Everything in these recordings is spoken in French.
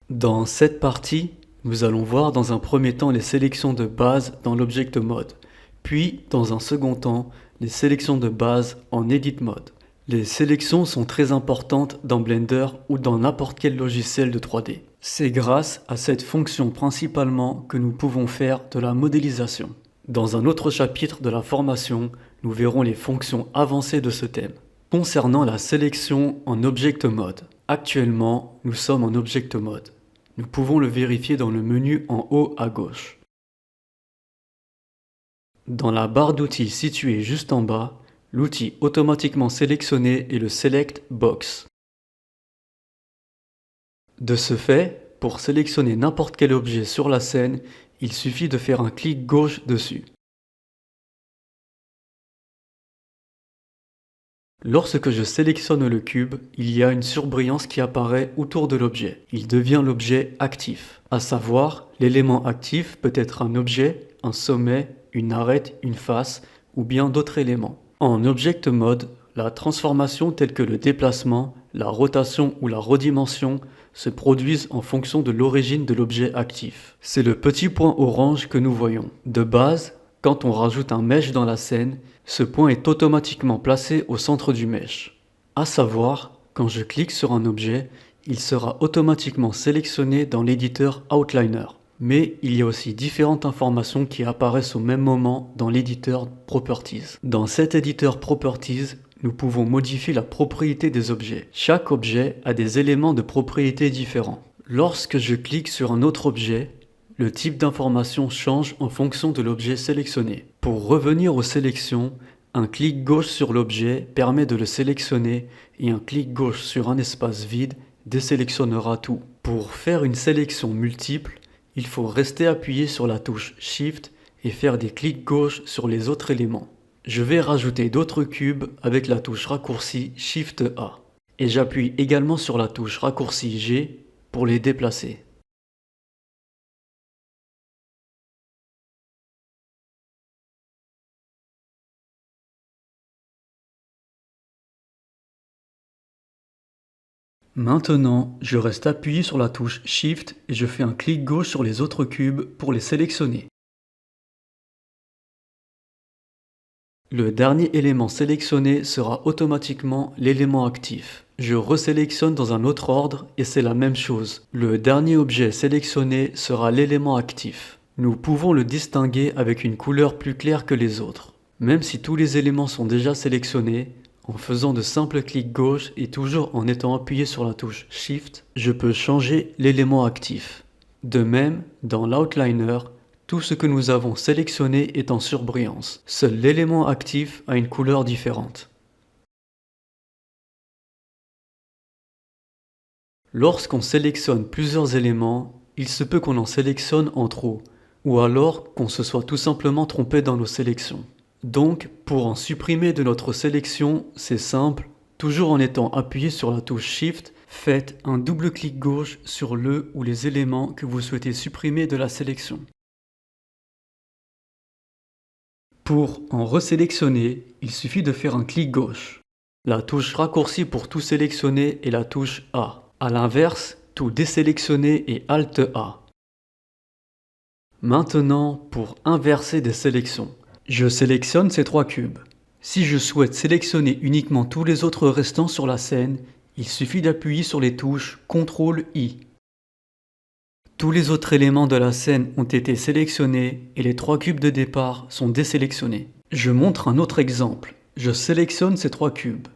Dans cette partie, nous allons voir dans un premier temps les sélections de base dans l'Object Mode, puis dans un second temps les sélections de base en Edit Mode. Les sélections sont très importantes dans Blender ou dans n'importe quel logiciel de 3D. C'est grâce à cette fonction principalement que nous pouvons faire de la modélisation. Dans un autre chapitre de la formation, nous verrons les fonctions avancées de ce thème. Concernant la sélection en Object Mode, actuellement nous sommes en Object Mode. Nous pouvons le vérifier dans le menu en haut à gauche. Dans la barre d'outils située juste en bas, l'outil automatiquement sélectionné est le Select Box. De ce fait, pour sélectionner n'importe quel objet sur la scène, il suffit de faire un clic gauche dessus. Lorsque je sélectionne le cube, il y a une surbrillance qui apparaît autour de l'objet. Il devient l'objet actif. À savoir, l'élément actif peut être un objet, un sommet, une arête, une face ou bien d'autres éléments. En Object Mode, la transformation telle que le déplacement, la rotation ou la redimension se produisent en fonction de l'origine de l'objet actif. C'est le petit point orange que nous voyons. De base, quand on rajoute un mesh dans la scène, ce point est automatiquement placé au centre du mesh. À savoir, quand je clique sur un objet, il sera automatiquement sélectionné dans l'éditeur Outliner. Mais il y a aussi différentes informations qui apparaissent au même moment dans l'éditeur Properties. Dans cet éditeur Properties, nous pouvons modifier la propriété des objets. Chaque objet a des éléments de propriété différents. Lorsque je clique sur un autre objet, le type d'information change en fonction de l'objet sélectionné. Pour revenir aux sélections, un clic gauche sur l'objet permet de le sélectionner et un clic gauche sur un espace vide désélectionnera tout. Pour faire une sélection multiple, il faut rester appuyé sur la touche Shift et faire des clics gauche sur les autres éléments. Je vais rajouter d'autres cubes avec la touche raccourci Shift A. Et j'appuie également sur la touche raccourci G pour les déplacer. Maintenant, je reste appuyé sur la touche Shift et je fais un clic gauche sur les autres cubes pour les sélectionner. Le dernier élément sélectionné sera automatiquement l'élément actif. Je resélectionne dans un autre ordre et c'est la même chose. Le dernier objet sélectionné sera l'élément actif. Nous pouvons le distinguer avec une couleur plus claire que les autres. Même si tous les éléments sont déjà sélectionnés, en faisant de simples clics gauche et toujours en étant appuyé sur la touche Shift, je peux changer l'élément actif. De même, dans l'Outliner, tout ce que nous avons sélectionné est en surbrillance. Seul l'élément actif a une couleur différente. Lorsqu'on sélectionne plusieurs éléments, il se peut qu'on en sélectionne en trop, ou alors qu'on se soit tout simplement trompé dans nos sélections. Donc, pour en supprimer de notre sélection, c'est simple, toujours en étant appuyé sur la touche Shift, faites un double clic gauche sur le ou les éléments que vous souhaitez supprimer de la sélection. Pour en resélectionner, il suffit de faire un clic gauche. La touche raccourci pour tout sélectionner est la touche A. A l'inverse, tout désélectionner est Alt A. Maintenant, pour inverser des sélections. Je sélectionne ces trois cubes. Si je souhaite sélectionner uniquement tous les autres restants sur la scène, il suffit d'appuyer sur les touches CTRL-I. Tous les autres éléments de la scène ont été sélectionnés et les trois cubes de départ sont désélectionnés. Je montre un autre exemple. Je sélectionne ces trois cubes.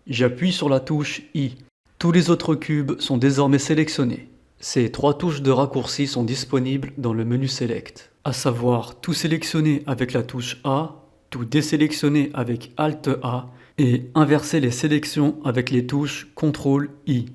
J'appuie sur la touche I. Tous les autres cubes sont désormais sélectionnés. Ces trois touches de raccourci sont disponibles dans le menu Select, à savoir tout sélectionner avec la touche A, tout désélectionner avec Alt A et inverser les sélections avec les touches CTRL-I.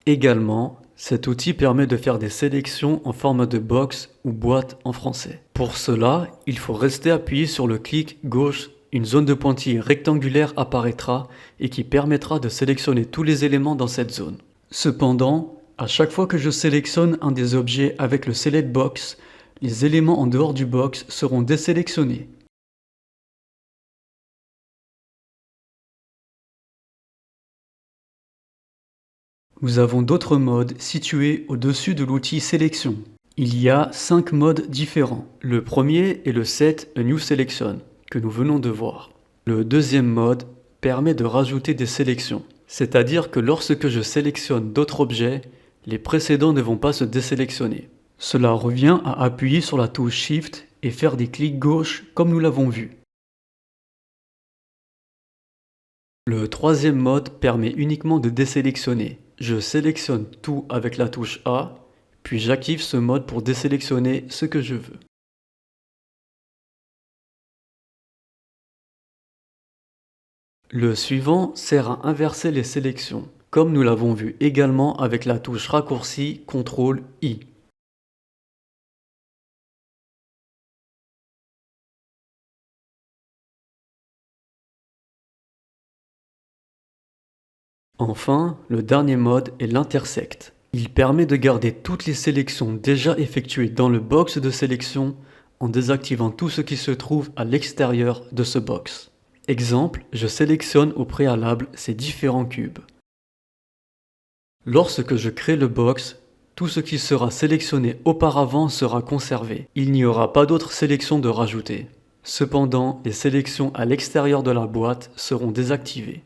Également, cet outil permet de faire des sélections en forme de box ou boîte en français. Pour cela, il faut rester appuyé sur le clic gauche. Une zone de pointillé rectangulaire apparaîtra et qui permettra de sélectionner tous les éléments dans cette zone. Cependant, à chaque fois que je sélectionne un des objets avec le Select Box, les éléments en dehors du box seront désélectionnés. Nous avons d'autres modes situés au-dessus de l'outil Sélection. Il y a 5 modes différents. Le premier est le Set a New Selection, que nous venons de voir. Le deuxième mode permet de rajouter des sélections. C'est-à-dire que lorsque je sélectionne d'autres objets, les précédents ne vont pas se désélectionner. Cela revient à appuyer sur la touche Shift et faire des clics gauche comme nous l'avons vu. Le troisième mode permet uniquement de désélectionner. Je sélectionne tout avec la touche A, puis j'active ce mode pour désélectionner ce que je veux. Le suivant sert à inverser les sélections, comme nous l'avons vu également avec la touche raccourci CTRL-I. Enfin, le dernier mode est l'intersect. Il permet de garder toutes les sélections déjà effectuées dans le box de sélection en désactivant tout ce qui se trouve à l'extérieur de ce box. Exemple, je sélectionne au préalable ces différents cubes. Lorsque je crée le box, tout ce qui sera sélectionné auparavant sera conservé. Il n'y aura pas d'autres sélections de rajouter. Cependant, les sélections à l'extérieur de la boîte seront désactivées.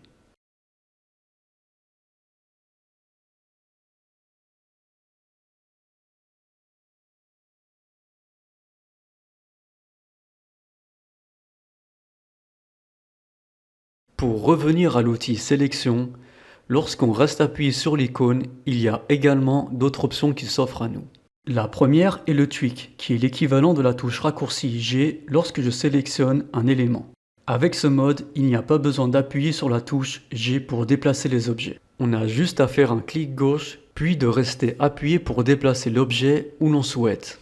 Pour revenir à l'outil Sélection, lorsqu'on reste appuyé sur l'icône, il y a également d'autres options qui s'offrent à nous. La première est le Tweak, qui est l'équivalent de la touche raccourci G lorsque je sélectionne un élément. Avec ce mode, il n'y a pas besoin d'appuyer sur la touche G pour déplacer les objets. On a juste à faire un clic gauche, puis de rester appuyé pour déplacer l'objet où l'on souhaite.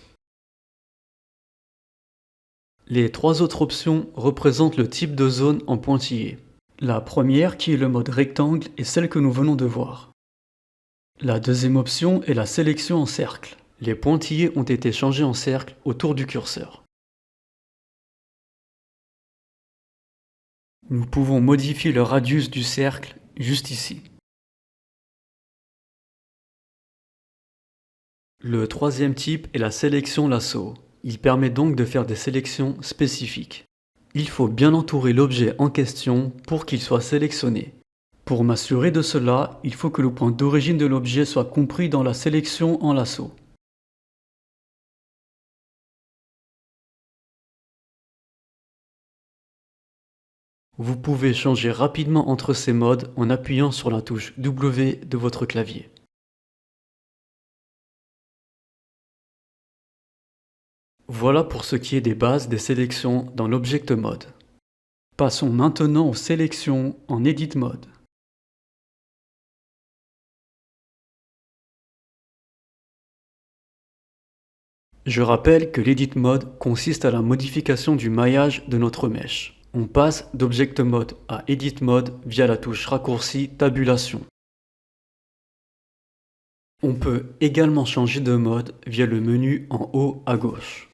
Les trois autres options représentent le type de zone en pointillé. La première, qui est le mode rectangle, est celle que nous venons de voir. La deuxième option est la sélection en cercle. Les pointillés ont été changés en cercle autour du curseur. Nous pouvons modifier le radius du cercle juste ici. Le troisième type est la sélection lasso. Il permet donc de faire des sélections spécifiques. Il faut bien entourer l'objet en question pour qu'il soit sélectionné. Pour m'assurer de cela, il faut que le point d'origine de l'objet soit compris dans la sélection en lasso. Vous pouvez changer rapidement entre ces modes en appuyant sur la touche W de votre clavier. Voilà pour ce qui est des bases des sélections dans l'Object Mode. Passons maintenant aux sélections en Edit Mode. Je rappelle que l'Edit Mode consiste à la modification du maillage de notre mèche. On passe d'Object Mode à Edit Mode via la touche raccourci Tabulation. On peut également changer de mode via le menu en haut à gauche.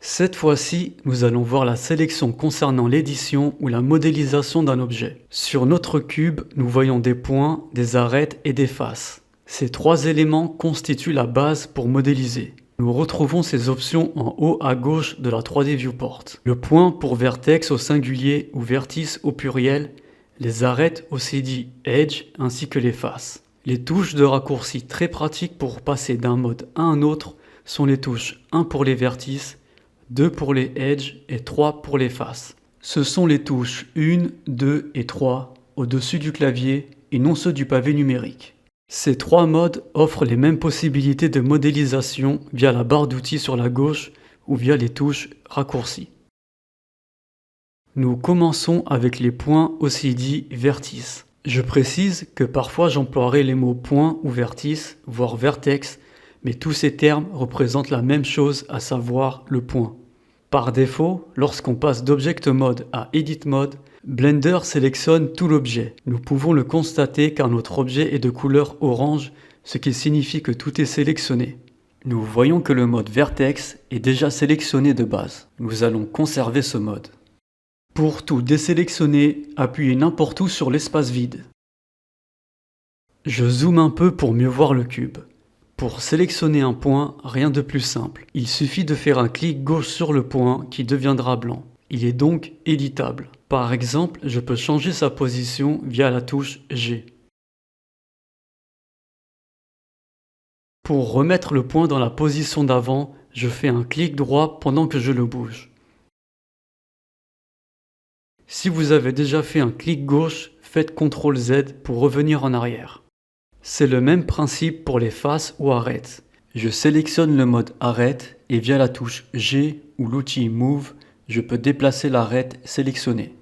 Cette fois-ci, nous allons voir la sélection concernant l'édition ou la modélisation d'un objet. Sur notre cube, nous voyons des points, des arêtes et des faces. Ces trois éléments constituent la base pour modéliser. Nous retrouvons ces options en haut à gauche de la 3D Viewport. Le point pour vertex au singulier ou vertice au pluriel, les arêtes aussi dit edge ainsi que les faces. Les touches de raccourci très pratiques pour passer d'un mode à un autre sont les touches 1 pour les vertices, 2 pour les edges et 3 pour les faces. Ce sont les touches 1, 2 et 3 au-dessus du clavier et non ceux du pavé numérique. Ces trois modes offrent les mêmes possibilités de modélisation via la barre d'outils sur la gauche ou via les touches raccourcis. Nous commençons avec les points aussi dits vertices. Je précise que parfois j'emploierai les mots point ou vertice, voire vertex, mais tous ces termes représentent la même chose, à savoir le point. Par défaut, lorsqu'on passe d'Object Mode à Edit Mode, Blender sélectionne tout l'objet. Nous pouvons le constater car notre objet est de couleur orange, ce qui signifie que tout est sélectionné. Nous voyons que le mode Vertex est déjà sélectionné de base. Nous allons conserver ce mode. Pour tout désélectionner, appuyez n'importe où sur l'espace vide. Je zoome un peu pour mieux voir le cube. Pour sélectionner un point, rien de plus simple. Il suffit de faire un clic gauche sur le point qui deviendra blanc. Il est donc éditable. Par exemple, je peux changer sa position via la touche G. Pour remettre le point dans la position d'avant, je fais un clic droit pendant que je le bouge. Si vous avez déjà fait un clic gauche, faites CTRL Z pour revenir en arrière. C'est le même principe pour les faces ou arêtes. Je sélectionne le mode arête et via la touche G ou l'outil Move, je peux déplacer l'arête sélectionnée.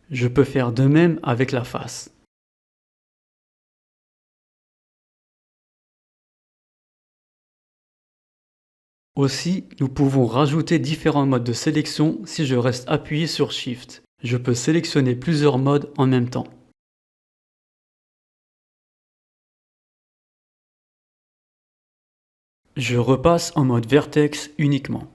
Je peux faire de même avec la face. Aussi, nous pouvons rajouter différents modes de sélection si je reste appuyé sur Shift. Je peux sélectionner plusieurs modes en même temps. Je repasse en mode vertex uniquement.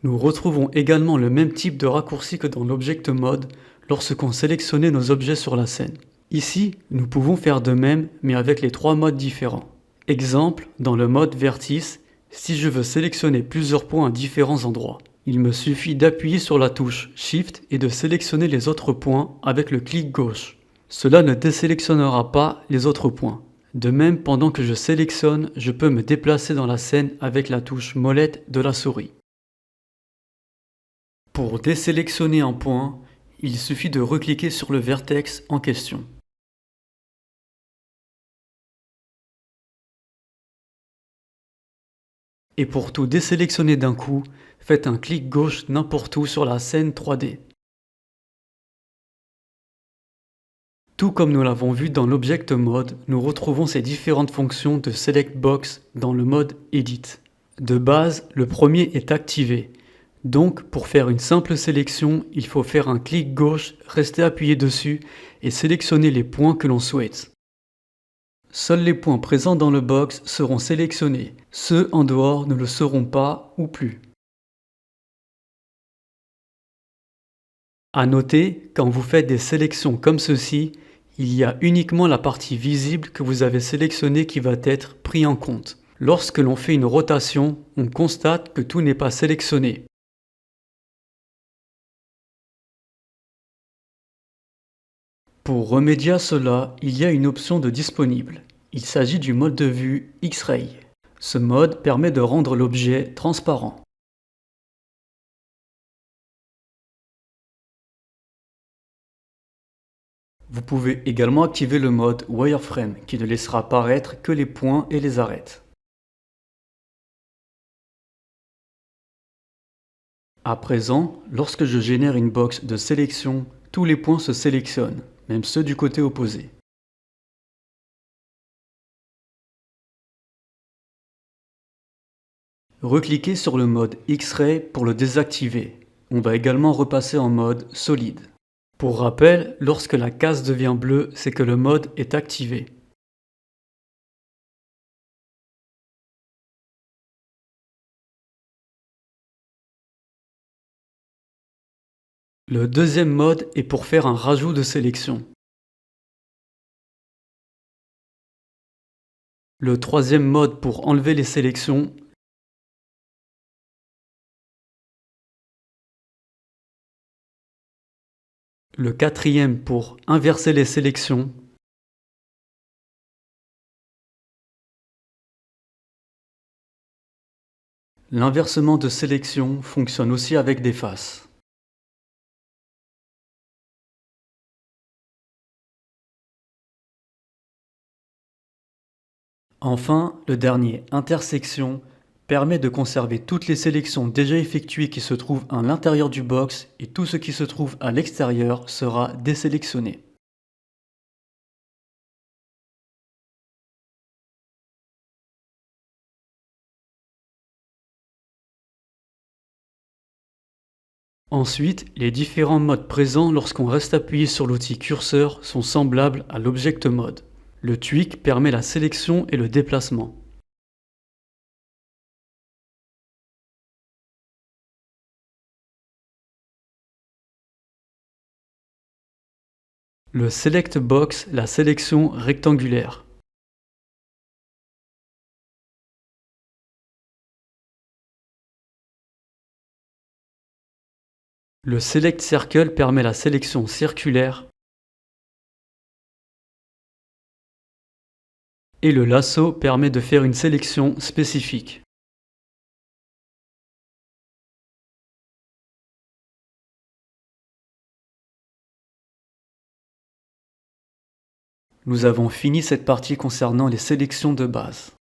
Nous retrouvons également le même type de raccourci que dans l'Object Mode lorsqu'on sélectionnait nos objets sur la scène. Ici, nous pouvons faire de même mais avec les trois modes différents. Exemple, dans le mode vertice, si je veux sélectionner plusieurs points à différents endroits, il me suffit d'appuyer sur la touche Shift et de sélectionner les autres points avec le clic gauche. Cela ne désélectionnera pas les autres points. De même, pendant que je sélectionne, je peux me déplacer dans la scène avec la touche molette de la souris. Pour désélectionner un point, il suffit de recliquer sur le vertex en question. Et pour tout désélectionner d'un coup, faites un clic gauche n'importe où sur la scène 3D. Tout comme nous l'avons vu dans l'Object Mode, nous retrouvons ces différentes fonctions de Select Box dans le mode Edit. De base, le premier est activé. Donc, pour faire une simple sélection, il faut faire un clic gauche, rester appuyé dessus et sélectionner les points que l'on souhaite. Seuls les points présents dans le box seront sélectionnés. Ceux en dehors ne le seront pas ou plus. À noter, quand vous faites des sélections comme ceci, il y a uniquement la partie visible que vous avez sélectionnée qui va être pris en compte. Lorsque l'on fait une rotation, on constate que tout n'est pas sélectionné. Pour remédier à cela, il y a une option de disponible. Il s'agit du mode de vue X-Ray. Ce mode permet de rendre l'objet transparent. Vous pouvez également activer le mode Wireframe qui ne laissera apparaître que les points et les arêtes. À présent, lorsque je génère une box de sélection, tous les points se sélectionnent, même ceux du côté opposé. Recliquez sur le mode X-Ray pour le désactiver. On va également repasser en mode solide. Pour rappel, lorsque la case devient bleue, c'est que le mode est activé. Le deuxième mode est pour faire un rajout de sélection. Le troisième mode pour enlever les sélections. Le quatrième pour inverser les sélections. L'inversement de sélection fonctionne aussi avec des faces. Enfin, le dernier, intersection, permet de conserver toutes les sélections déjà effectuées qui se trouvent à l'intérieur du box et tout ce qui se trouve à l'extérieur sera désélectionné. Ensuite, les différents modes présents lorsqu'on reste appuyé sur l'outil curseur sont semblables à l'Object Mode. Le tweak permet la sélection et le déplacement. Le Select Box, la sélection rectangulaire. Le Select Circle permet la sélection circulaire. Et le lasso permet de faire une sélection spécifique. Nous avons fini cette partie concernant les sélections de base.